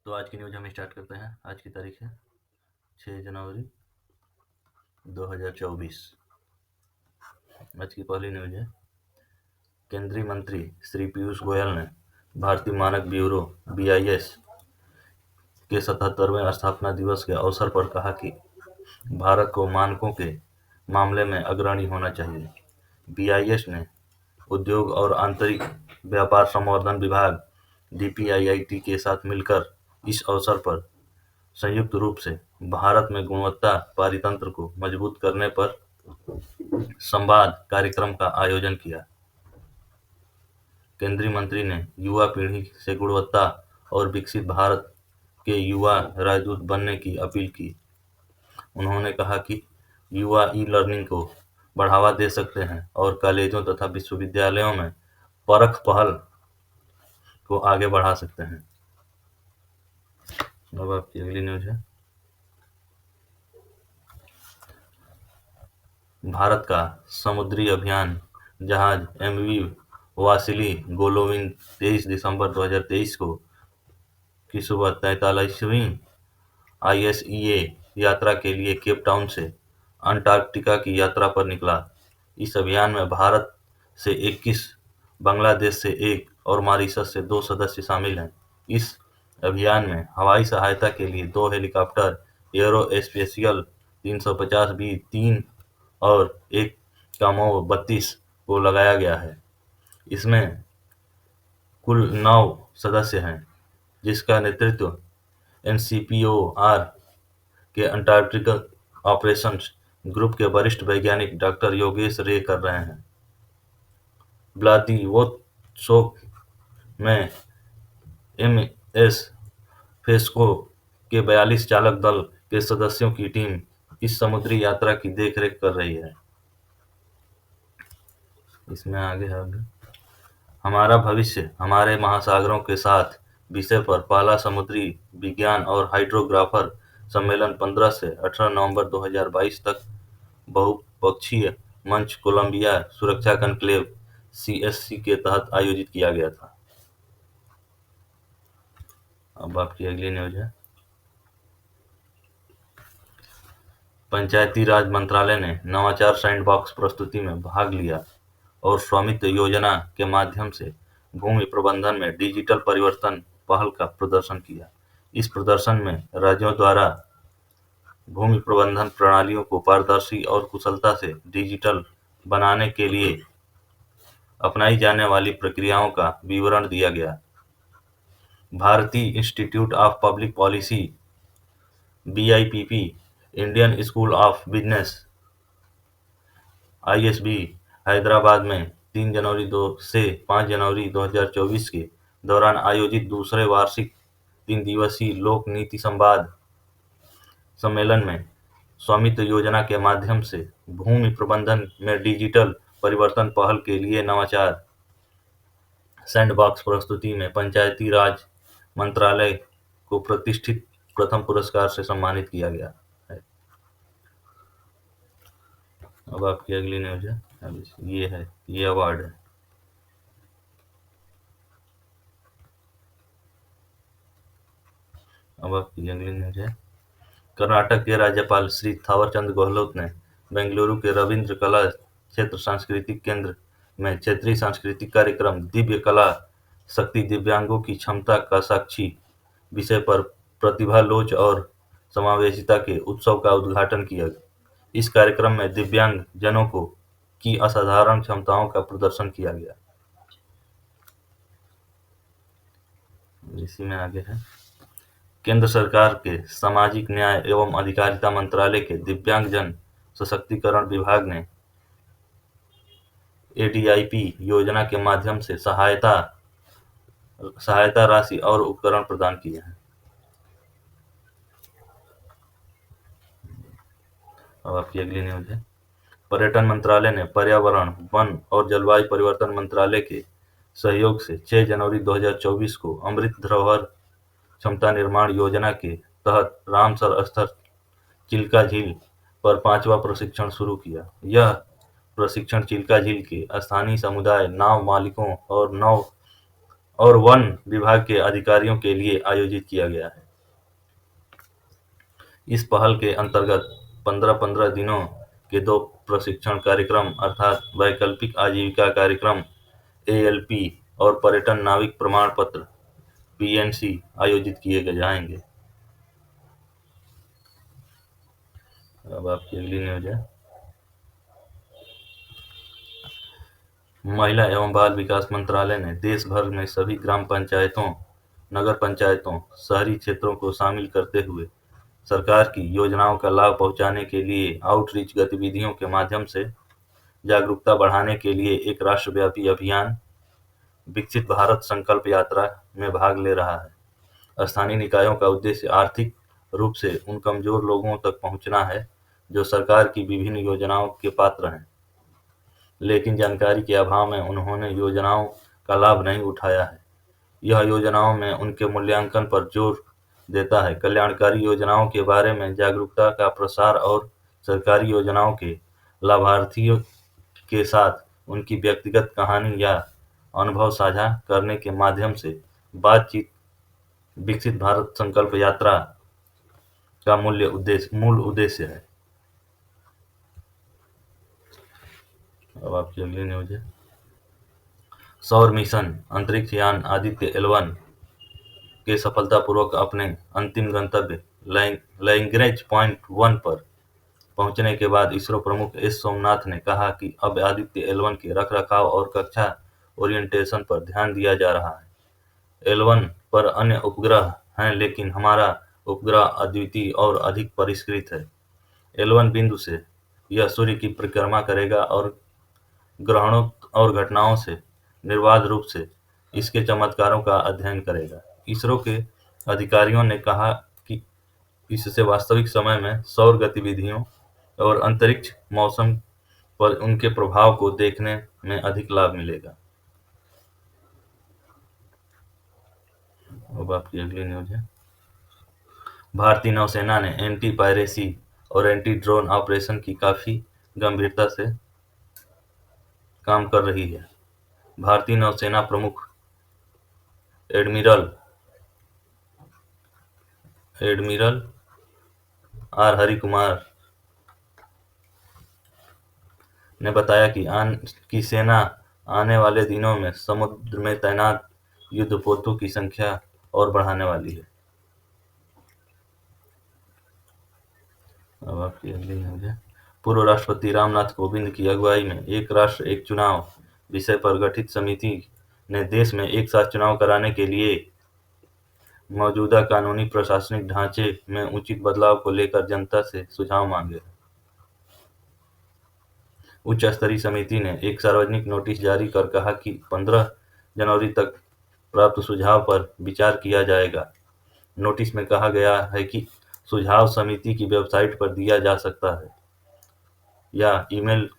तो आज की न्यूज़ हम स्टार्ट करते हैं। आज की तारीख है 6 जनवरी 2024। आज की पहली न्यूज़ है, केंद्रीय मंत्री श्री पीयूष गोयल ने भारतीय मानक ब्यूरो (BIS) के 77वें स्थापना दिवस के अवसर पर कहा कि भारत को मानकों के मामले में अग्रणी होना चाहिए। BIS ने उद्योग और आंतरिक व्यापार संवर्धन विभाग (DPIIT) के साथ मिलकर इस अवसर पर संयुक्त रूप से भारत में गुणवत्ता पारितंत्र को मजबूत करने पर संवाद कार्यक्रम का आयोजन किया। केंद्रीय मंत्री ने युवा पीढ़ी से गुणवत्ता और विकसित भारत के युवा राजदूत बनने की अपील की। उन्होंने कहा कि युवा ई-लर्निंग को बढ़ावा दे सकते हैं और कॉलेजों तथा विश्वविद्यालयों में परख पहल को आगे बढ़ा सकते हैं। अब आपकी अगली न्यूज़ है, भारत का समुद्री अभियान जहाज MV वासिली गोलोविन 23 दिसंबर 2023 की सुबह 43वीं ISEA यात्रा के लिए केप टाउन से अंटार्कटिका की यात्रा पर निकला। इस अभियान में भारत से 21, बांग्लादेश से 1 और मॉरिशस से 2 सदस्य शामिल हैं। इस अभियान में हवाई सहायता के लिए 2 हेलीकॉप्टर एयरोस्पेशियल 350B-3 और एक कामोव 32 को लगाया गया है। इसमें कुल 9 सदस्य हैं, जिसका नेतृत्व NCPOR के अंटार्कटिक ऑपरेशंस ग्रुप के वरिष्ठ वैज्ञानिक डॉ. योगेश रे कर रहे हैं। व्लादिवोस्तोक में MS फेस्को के 42 चालक दल के सदस्यों की टीम इस समुद्री यात्रा की देखरेख कर रही है। इसमें आगे है, हमारा भविष्य हमारे महासागरों के साथ विषय पर पहला समुद्री विज्ञान और हाइड्रोग्राफर सम्मेलन 15 से 18 नवंबर 2022 तक बहुपक्षीय मंच कोलंबिया सुरक्षा कॉन्क्लेव (CSC) के तहत आयोजित किया गया था। अब आपकी अगली न्यूज है, पंचायती राज मंत्रालय ने नवाचार सैंडबॉक्स प्रस्तुति में भाग लिया और स्वामित्व योजना के माध्यम से भूमि प्रबंधन में डिजिटल परिवर्तन पहल का प्रदर्शन किया। इस प्रदर्शन में राज्यों द्वारा भूमि प्रबंधन प्रणालियों को पारदर्शी और कुशलता से डिजिटल बनाने के लिए अपनाई जाने वाली प्रक्रियाओं का विवरण दिया गया। भारतीय institute of public policy (BIPP), Indian school of business (ISB) Hyderabad में 3 जनवरी से 5 जनवरी 2024 के दौरान आयोजित दूसरे वार्षिक 3 दिवसीय लोक नीति संवाद सम्मेलन में स्वामित्व योजना के माध्यम से भूमि प्रबंधन में डिजिटल परिवर्तन पहल के लिए नवाचार सैंडबॉक्स प्रस्तुति में पंचायती राज मंत्रालय को प्रतिष्ठित प्रथम पुरस्कार से सम्मानित किया गया है। अब आपकी अगली न्यूज है, ये अवार्ड है। अब आपकी अगली न्यूज है, कर्नाटक के राज्यपाल श्री थावरचंद गहलोत ने बेंगलुरु के रविंद्र कला क्षेत्र सांस्कृतिक केंद्र में क्षेत्रीय सांस्कृतिक कार्यक्रम दिव्य कला शक्ति दिव्यांगों की क्षमता का साक्षी विषय पर प्रतिभा लोच और समावेशिता के उत्सव का उद्घाटन किया। इस कार्यक्रम में दिव्यांग जनों को की असाधारण क्षमताओं का प्रदर्शन किया गया। इसी में आगे है, केंद्र सरकार के सामाजिक न्याय एवं अधिकारिता मंत्रालय के दिव्यांगजन सशक्तिकरण विभाग ने ADIP योजना के माध्यम से सहायता राशि और उपकरण प्रदान किए हैं। अब आपकी अगली न्यूज है, पर्यटन मंत्रालय ने पर्यावरण, वन और जलवायु परिवर्तन मंत्रालय के सहयोग से 6 जनवरी 2024 को अमृत धरोहर क्षमता निर्माण योजना के तहत रामसर स्थित चिल्का झील पर 5वां प्रशिक्षण शुरू किया। यह प्रशिक्षण चिल्का झील के स्थानीय समुदाय, नाव मालिकों और नाव और वन विभाग के अधिकारियों के लिए आयोजित किया गया है। इस पहल के अंतर्गत 15-15 दिनों के 2 प्रशिक्षण कार्यक्रम अर्थात वैकल्पिक आजीविका कार्यक्रम एएलपी और पर्यटन नाविक प्रमाण पत्र पीएनसी आयोजित किए जाएंगे। अब आपकी अगली न्यूज है। महिला एवं बाल विकास मंत्रालय ने देश भर में सभी ग्राम पंचायतों, नगर पंचायतों, शहरी क्षेत्रों को शामिल करते हुए सरकार की योजनाओं का लाभ पहुंचाने के लिए आउटरीच गतिविधियों के माध्यम से जागरूकता बढ़ाने के लिए एक राष्ट्रव्यापी अभियान विकसित भारत संकल्प यात्रा में भाग ले रहा है। स्थानीय निकायों का उद्देश्य आर्थिक रूप से उन कमजोर लोगों तक पहुंचना है जो सरकार की विभिन्न योजनाओं के पात्र हैं, लेकिन जानकारी के अभाव में उन्होंने योजनाओं का लाभ नहीं उठाया है। यह योजनाओं में उनके मूल्यांकन पर जोर देता है, कल्याणकारी योजनाओं के बारे में जागरूकता का प्रसार और सरकारी योजनाओं के लाभार्थियों के साथ उनकी व्यक्तिगत कहानी या अनुभव साझा करने के माध्यम से बातचीत विकसित भारत संकल्प यात्रा का मूल उद्देश्य है। अब आपकी अगली न्यूज है। सौर मिशन अंतरिक्ष यान आदित्य L1 के सफलतापूर्वक अपने अंतिम गंतव्य लैग्रेंज पॉइंट 1 पर पहुंचने के बाद इसरो प्रमुख एस सोमनाथ ने कहा कि अब आदित्य L1 के रखरखाव और कक्षा ओरिएंटेशन पर ध्यान दिया जा रहा है। L1 पर अन्य उपग्रह हैं, लेकिन हमारा उपग्रह अद्वितीय और अधिक परिष्कृत है। L1 बिंदु से यह सूर्य की परिक्रमा करेगा और ग्रहणों और घटनाओं से निर्बाध रूप से इसके चमत्कारों का अध्ययन करेगा। इसरो के अधिकारियों ने कहा कि इससे वास्तविक समय में सौर गतिविधियों और अंतरिक्ष मौसम पर उनके प्रभाव को देखने में अधिक लाभ मिलेगा। अब आपकी अगली न्यूज है। भारतीय नौसेना ने एंटी पायरेसी और एंटी ड्रोन ऑपरेशन की काफी गंभीरता से काम कर रही है। भारतीय नौसेना प्रमुख एडमिरल आर हरि कुमार ने बताया कि सेना आने वाले दिनों में समुद्र में तैनात युद्धपोतों की संख्या और बढ़ाने वाली है। अब आपकी अगली न्यूज है। पूर्व राष्ट्रपति रामनाथ कोविंद की अगुवाई में एक राष्ट्र एक चुनाव विषय पर गठित समिति ने देश में एक साथ चुनाव कराने के लिए मौजूदा कानूनी प्रशासनिक ढांचे में उचित बदलाव को लेकर जनता से सुझाव मांगे। उच्च स्तरीय समिति ने एक सार्वजनिक नोटिस जारी कर कहा कि 15 जनवरी तक प्राप्त सुझाव पर विचार किया जाएगा। नोटिस में कहा गया है कि सुझाव समिति की वेबसाइट पर दिया जा सकता है या ईमेल